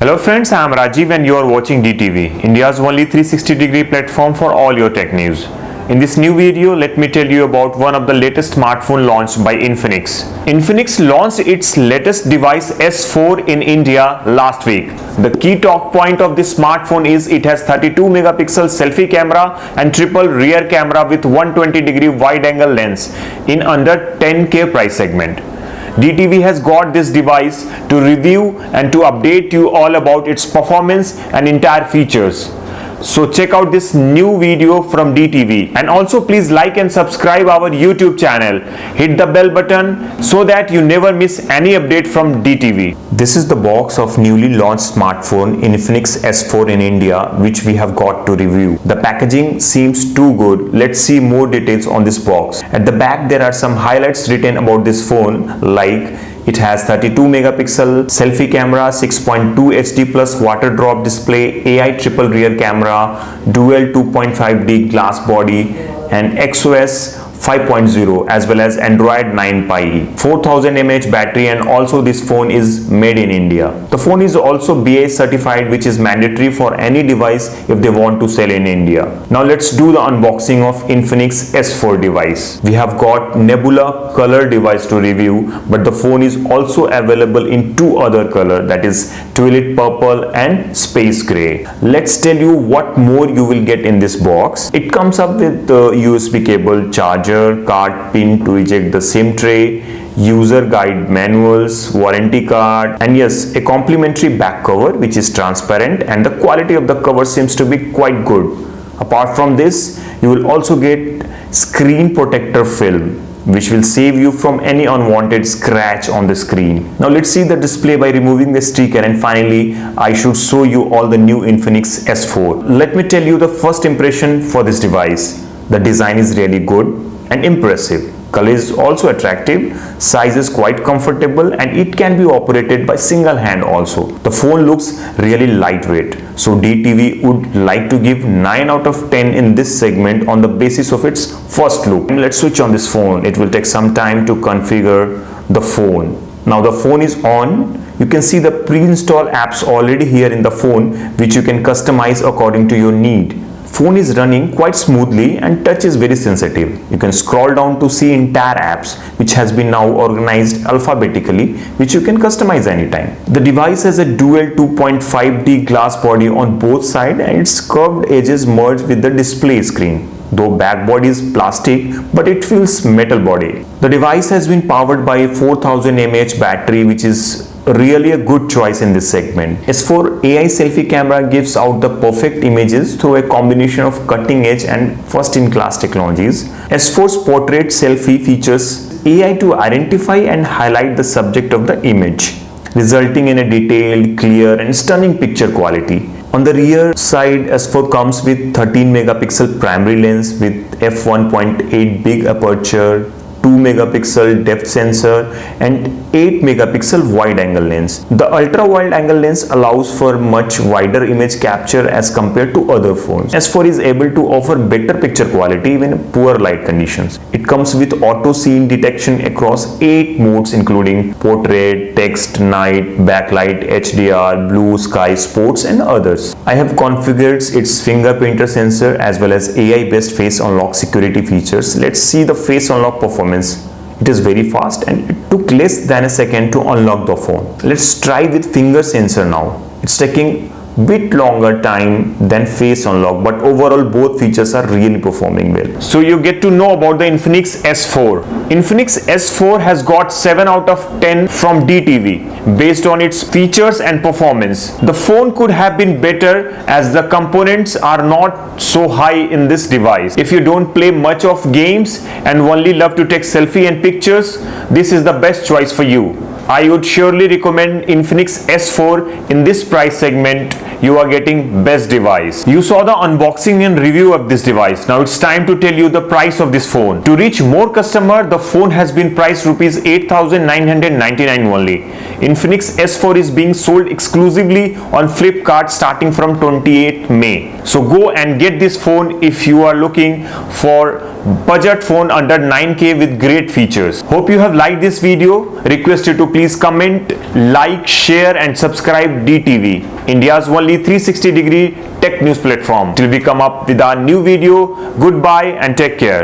Hello friends, I am Rajiv and you are watching DTV, India's only 360-degree platform for all your tech news. In this new video, let me tell you about one of the latest smartphone launched by Infinix. Infinix launched its latest device S4 in India last week. The key talk point of this smartphone is it has 32 megapixel selfie camera and triple rear camera with 120-degree wide-angle lens in under 10K price segment. DTV has got this device to review and to update you all about its performance and entire features. So check out this new video from DTV, and also please like and subscribe our YouTube channel. Hit the bell button so that you never miss any update from DTV. This is the box of newly launched smartphone Infinix S4 in India, which we have got to review. The packaging seems too good. Let's see more details on this box. At the back there are some highlights written about this phone, like it has 32 megapixel selfie camera, 6.2 HD plus water drop display, AI triple rear camera, dual 2.5D glass body, and XOS 5.0 as well as Android 9 Pie, 4000 mAh battery, and also this phone is made in India. The phone is also BA certified, which is mandatory for any device if they want to sell in India. Now let's do the unboxing of Infinix S4 device. We have got Nebula color device to review, but the phone is also available in two other color, that is Tulip purple and space gray. Let's tell you what more you will get in this box. It comes up with the USB cable, charger, card pin to eject the SIM tray, user guide manuals, warranty card, and yes, a complimentary back cover which is transparent, and the quality of the cover seems to be quite good. Apart from this, you will also get screen protector film, which will save you from any unwanted scratch on the screen. Now let's see the display by removing the sticker, and finally I should show you all the new Infinix S4. Let me tell you the first impression for this device. The design is really good and impressive. Color is also attractive, size is quite comfortable, and it can be operated by single hand also. The phone looks really lightweight, so DTV would like to give 9 out of 10 in this segment on the basis of its first look. And let's switch on this phone. It will take some time to configure the phone. Now the phone is on. You can see the pre-installed apps already here in the phone, which you can customize according to your need. Phone is running quite smoothly and touch is very sensitive. You can scroll down to see entire apps, which has been now organized alphabetically, which you can customize anytime. The device has a dual 2.5D glass body on both sides, and its curved edges merge with the display screen. Though back body is plastic, but it feels metal body. The device has been powered by a 4000 mAh battery, which is really a good choice in this segment. S4 AI selfie camera gives out the perfect images through a combination of cutting edge and first-in-class technologies. S4's portrait selfie features AI to identify and highlight the subject of the image, resulting in a detailed, clear, and stunning picture quality. On the rear side, S4 comes with 13 megapixel primary lens with f1.8 big aperture, 2 megapixel depth sensor, and 8 megapixel wide angle lens. The ultra wide angle lens allows for much wider image capture as compared to other phones. S4 is able to offer better picture quality even in poor light conditions. It comes with auto scene detection across 8 modes, including portrait, text, night, backlight, HDR, blue, sky, sports, and others. I have configured its fingerprint sensor as well as AI based face unlock security features. Let's see the face unlock performance. It is very fast and it took less than a second to unlock the phone. Let's try with finger sensor now. It's taking bit longer time than face unlock, but overall both features are really performing well. So you get to know about the Infinix S4. Infinix S4 has got 7 out of 10 from DTV based on its features and performance. The phone could have been better as the components are not so high in this device. If you don't play much of games and only love to take selfie and pictures, this is the best choice for you. I would surely recommend Infinix S4 in this price segment. You are getting best device. You saw the unboxing and review of this device. Now it's time to tell you the price of this phone. To reach more customer, the phone has been priced rupees 8,999 only. Infinix S4 is being sold exclusively on Flipkart starting from 28th May. So go and get this phone if you are looking for budget phone under 9K with great features. Hope you have liked this video. Request you to please comment, like, share and subscribe DTV, India's only 360-degree tech news platform. Till we come up with our new video, goodbye and take care.